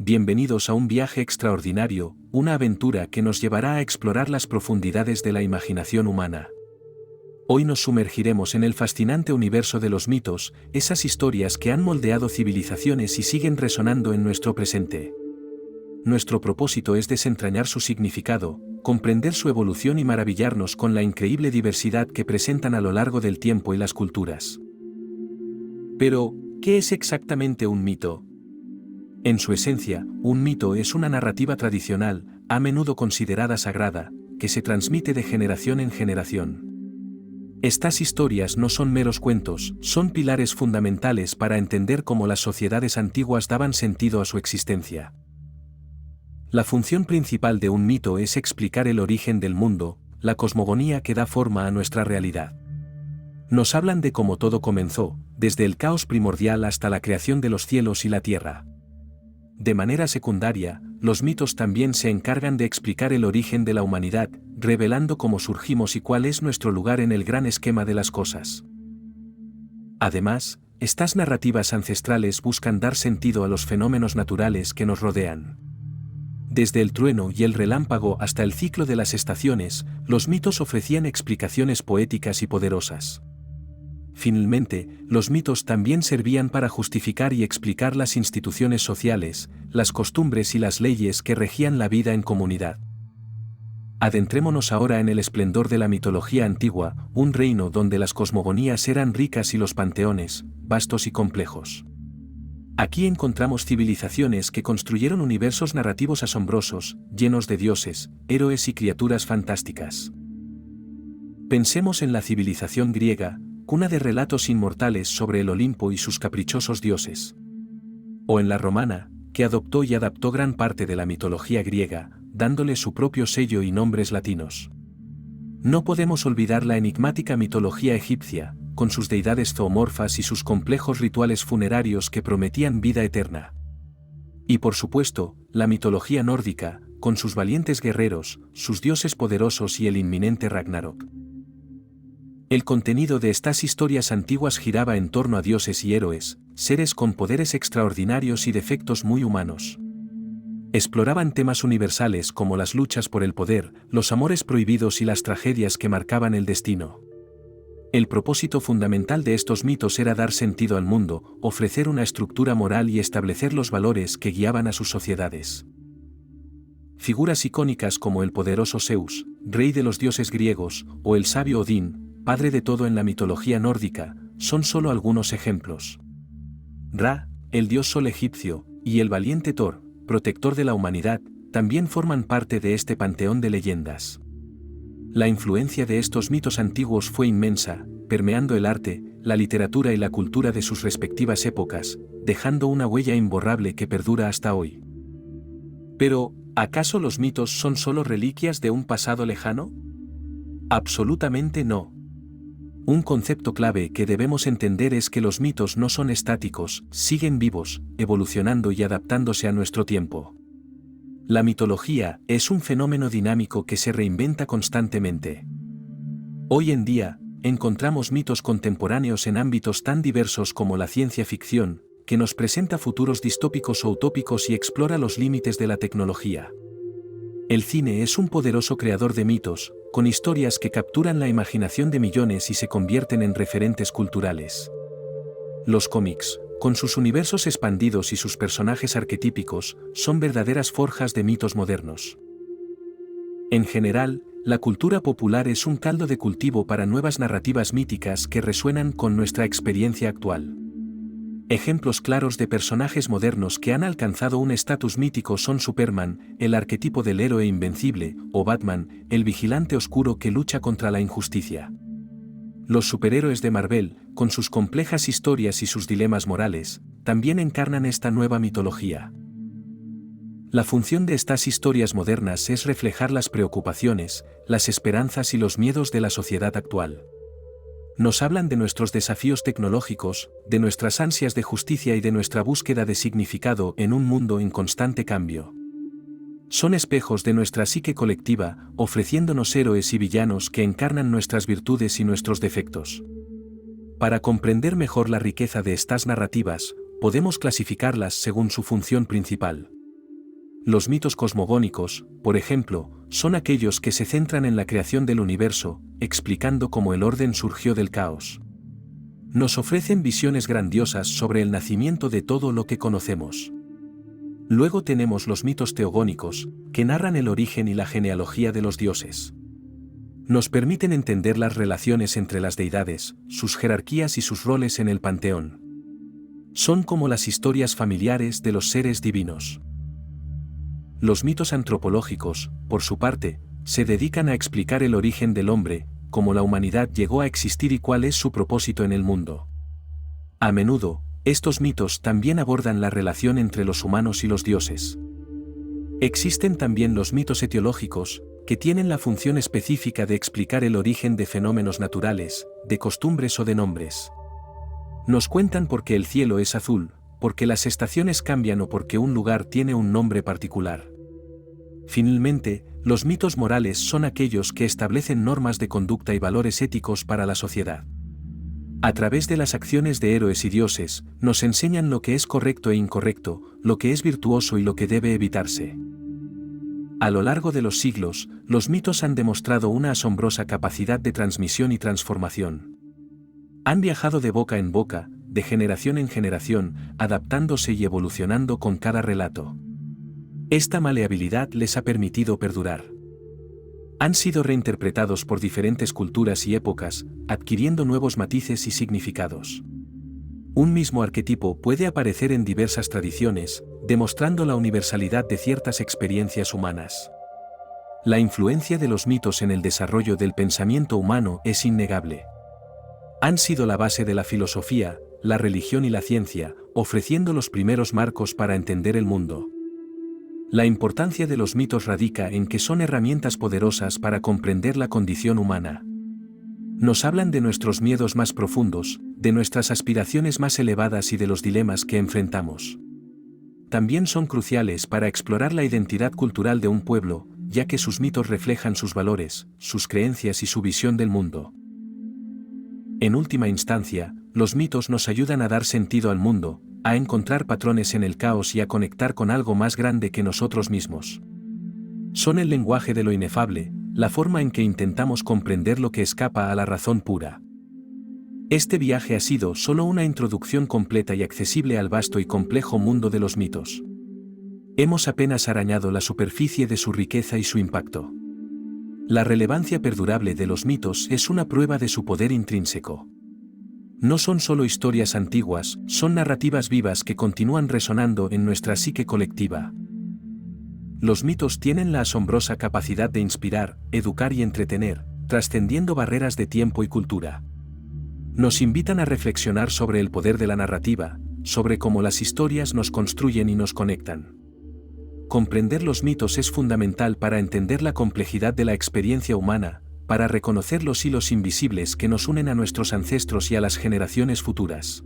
bienvenidos a un viaje extraordinario, una aventura que nos llevará a explorar las profundidades de la imaginación humana. Hoy nos sumergiremos en el fascinante universo de los mitos, esas historias que han moldeado civilizaciones y siguen resonando en nuestro presente. Nuestro propósito es desentrañar su significado, comprender su evolución y maravillarnos con la increíble diversidad que presentan a lo largo del tiempo y las culturas. Pero, ¿qué es exactamente un mito? En su esencia, un mito es una narrativa tradicional, a menudo considerada sagrada, que se transmite de generación en generación. Estas historias no son meros cuentos, son pilares fundamentales para entender cómo las sociedades antiguas daban sentido a su existencia. La función principal de un mito es explicar el origen del mundo, la cosmogonía que da forma a nuestra realidad. Nos hablan de cómo todo comenzó, desde el caos primordial hasta la creación de los cielos y la tierra. De manera secundaria, los mitos también se encargan de explicar el origen de la humanidad, revelando cómo surgimos y cuál es nuestro lugar en el gran esquema de las cosas. Además, estas narrativas ancestrales buscan dar sentido a los fenómenos naturales que nos rodean. Desde el trueno y el relámpago hasta el ciclo de las estaciones, los mitos ofrecían explicaciones poéticas y poderosas. Finalmente, los mitos también servían para justificar y explicar las instituciones sociales, las costumbres y las leyes que regían la vida en comunidad. Adentrémonos ahora en el esplendor de la mitología antigua, un reino donde las cosmogonías eran ricas y los panteones, vastos y complejos. Aquí encontramos civilizaciones que construyeron universos narrativos asombrosos, llenos de dioses, héroes y criaturas fantásticas. Pensemos en la civilización griega, cuna de relatos inmortales sobre el Olimpo y sus caprichosos dioses. O en la romana, que adoptó y adaptó gran parte de la mitología griega, dándole su propio sello y nombres latinos. No podemos olvidar la enigmática mitología egipcia, con sus deidades zoomorfas y sus complejos rituales funerarios que prometían vida eterna. Y por supuesto, la mitología nórdica, con sus valientes guerreros, sus dioses poderosos y el inminente Ragnarok. El contenido de estas historias antiguas giraba en torno a dioses y héroes, seres con poderes extraordinarios y defectos muy humanos. Exploraban temas universales como las luchas por el poder, los amores prohibidos y las tragedias que marcaban el destino. El propósito fundamental de estos mitos era dar sentido al mundo, ofrecer una estructura moral y establecer los valores que guiaban a sus sociedades. Figuras icónicas como el poderoso Zeus, rey de los dioses griegos, o el sabio Odín, padre de todo en la mitología nórdica, son solo algunos ejemplos. Ra, el dios sol egipcio, y el valiente Thor, protector de la humanidad, también forman parte de este panteón de leyendas. La influencia de estos mitos antiguos fue inmensa, permeando el arte, la literatura y la cultura de sus respectivas épocas, dejando una huella imborrable que perdura hasta hoy. Pero, ¿acaso los mitos son solo reliquias de un pasado lejano? Absolutamente no. Un concepto clave que debemos entender es que los mitos no son estáticos, siguen vivos, evolucionando y adaptándose a nuestro tiempo. La mitología es un fenómeno dinámico que se reinventa constantemente. Hoy en día, encontramos mitos contemporáneos en ámbitos tan diversos como la ciencia ficción, que nos presenta futuros distópicos o utópicos y explora los límites de la tecnología. El cine es un poderoso creador de mitos, con historias que capturan la imaginación de millones y se convierten en referentes culturales. Los cómics, con sus universos expandidos y sus personajes arquetípicos, son verdaderas forjas de mitos modernos. En general, la cultura popular es un caldo de cultivo para nuevas narrativas míticas que resuenan con nuestra experiencia actual. Ejemplos claros de personajes modernos que han alcanzado un estatus mítico son Superman, el arquetipo del héroe invencible, o Batman, el vigilante oscuro que lucha contra la injusticia. Los superhéroes de Marvel, con sus complejas historias y sus dilemas morales, también encarnan esta nueva mitología. La función de estas historias modernas es reflejar las preocupaciones, las esperanzas y los miedos de la sociedad actual. Nos hablan de nuestros desafíos tecnológicos, de nuestras ansias de justicia y de nuestra búsqueda de significado en un mundo en constante cambio. Son espejos de nuestra psique colectiva, ofreciéndonos héroes y villanos que encarnan nuestras virtudes y nuestros defectos. Para comprender mejor la riqueza de estas narrativas, podemos clasificarlas según su función principal. Los mitos cosmogónicos, por ejemplo, son aquellos que se centran en la creación del universo, explicando cómo el orden surgió del caos. Nos ofrecen visiones grandiosas sobre el nacimiento de todo lo que conocemos. Luego tenemos los mitos teogónicos, que narran el origen y la genealogía de los dioses. Nos permiten entender las relaciones entre las deidades, sus jerarquías y sus roles en el panteón. Son como las historias familiares de los seres divinos. Los mitos antropológicos, por su parte, se dedican a explicar el origen del hombre, cómo la humanidad llegó a existir y cuál es su propósito en el mundo. A menudo, estos mitos también abordan la relación entre los humanos y los dioses. Existen también los mitos etiológicos, que tienen la función específica de explicar el origen de fenómenos naturales, de costumbres o de nombres. Nos cuentan por qué el cielo es azul, porque las estaciones cambian o porque un lugar tiene un nombre particular. Finalmente, los mitos morales son aquellos que establecen normas de conducta y valores éticos para la sociedad. A través de las acciones de héroes y dioses, nos enseñan lo que es correcto e incorrecto, lo que es virtuoso y lo que debe evitarse. A lo largo de los siglos, los mitos han demostrado una asombrosa capacidad de transmisión y transformación. Han viajado de boca en boca, de generación en generación, adaptándose y evolucionando con cada relato. Esta maleabilidad les ha permitido perdurar. Han sido reinterpretados por diferentes culturas y épocas, adquiriendo nuevos matices y significados. Un mismo arquetipo puede aparecer en diversas tradiciones, demostrando la universalidad de ciertas experiencias humanas. La influencia de los mitos en el desarrollo del pensamiento humano es innegable. Han sido la base de la filosofía, la religión y la ciencia, ofreciendo los primeros marcos para entender el mundo. La importancia de los mitos radica en que son herramientas poderosas para comprender la condición humana. Nos hablan de nuestros miedos más profundos, de nuestras aspiraciones más elevadas y de los dilemas que enfrentamos. También son cruciales para explorar la identidad cultural de un pueblo, ya que sus mitos reflejan sus valores, sus creencias y su visión del mundo. En última instancia, los mitos nos ayudan a dar sentido al mundo, a encontrar patrones en el caos y a conectar con algo más grande que nosotros mismos. Son el lenguaje de lo inefable, la forma en que intentamos comprender lo que escapa a la razón pura. Este viaje ha sido solo una introducción completa y accesible al vasto y complejo mundo de los mitos. Hemos apenas arañado la superficie de su riqueza y su impacto. La relevancia perdurable de los mitos es una prueba de su poder intrínseco. No son solo historias antiguas, son narrativas vivas que continúan resonando en nuestra psique colectiva. Los mitos tienen la asombrosa capacidad de inspirar, educar y entretener, trascendiendo barreras de tiempo y cultura. Nos invitan a reflexionar sobre el poder de la narrativa, sobre cómo las historias nos construyen y nos conectan. Comprender los mitos es fundamental para entender la complejidad de la experiencia humana, para reconocer los hilos invisibles que nos unen a nuestros ancestros y a las generaciones futuras.